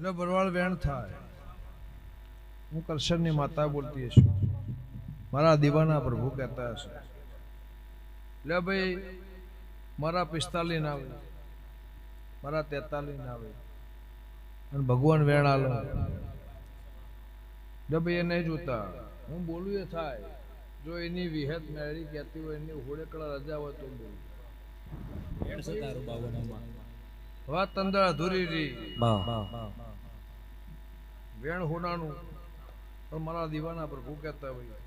એટલે બરવાળ વેણ થાય. હું કરશનની માતા બોલતી હશું, મારા દીવાના પ્રભુ કહેતા હશે, લે ભાઈ મારા 45 ના આવે, મારા 43 ના આવે અને ભગવાન વેણ આલો. લે ભાઈ એ નહીં જોતા, હું બોલું એ થાય. જો એની વિહત મેળી કહેતી હોય, એની હોળેકડા રજા હોય તો બોલું. વાત તંદર અધૂરી રહી, વેણ હોનાનું પણ મારા દીવાના પ્રભુ કહેતા હોય.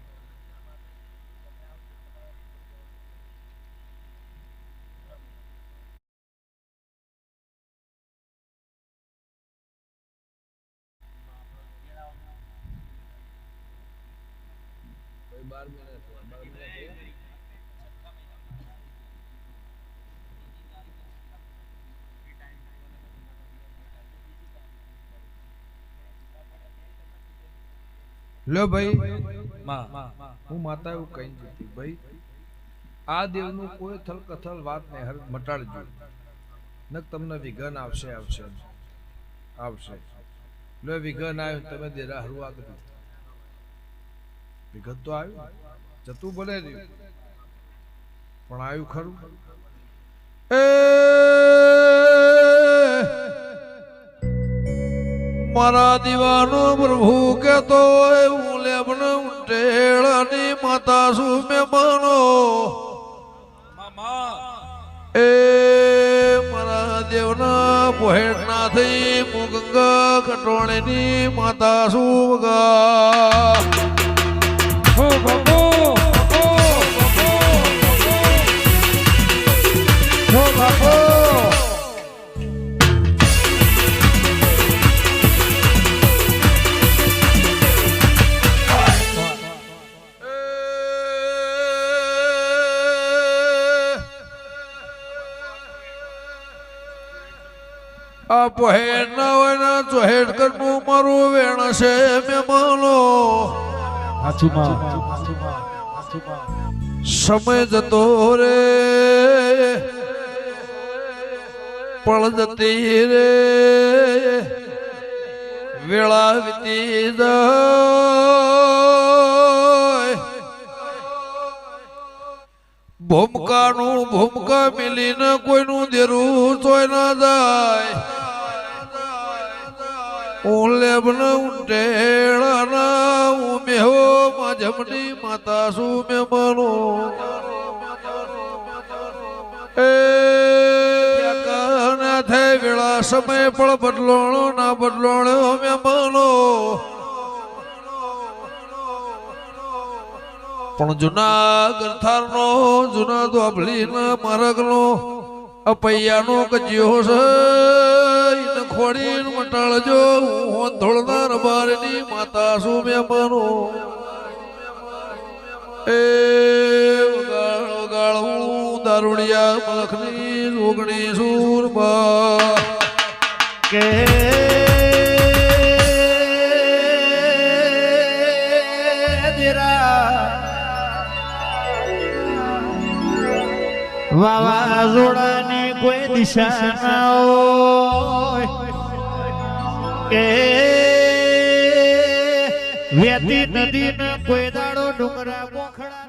લો ભાઈ હું માતા એવું કહી દીધી, ભાઈ આ દેવનું કોઈ થલ કથલ વાત નહીં, હર મટાડજો ન તમને વિઘન આવશે આવશે આવશે. લો વિઘન આવ્યું, તમે દેરા હરવા કર્યું, વિઘન તો આવ્યું, જતું ભલે રહ્યું પણ આવ્યું ખરું. મારા દીવાનો પ્રભુ કેતો હોય, હું લેબન ટેળાની માતા શું મહેમાનો. એ મારા દેવના પોહેટ ના થઈ, હું ગંગા કટોણીની માતા શું ગા. આ પોહેટ ના હોય ને ચોહેટ કરનું મારું વેણ છે મહેમાનો. સમય જતો રે પળ જતી રે વેળા વીતી જાય. ભૂમકાનું ભૂમકા મિલીને કોઈનું દેરું તોય ના જાય. હું લેબન ટેળાના હું મેહો માજમની માતા શું મહેમાનો. એ ના થાય વેળા સમય પણ બદલોણો ના બદલોણો મહેમાનો. પણ જૂના ગરથારનો જૂના દોભલીના માર્ગનો અપૈયાનો કજ્યો છે, ખોડીને મટાળજો. હું ધોળનાર બારની માતા શું મહેમાનો. એ વગાળ વગાળ હું દારૂડિયા મલખની રોગણી સુરબા કે વાવાઝોડાની કોઈ દિશા ના હોય કે વેતી નદી ને કોઈ દાડો ડુંગરા પોખડા.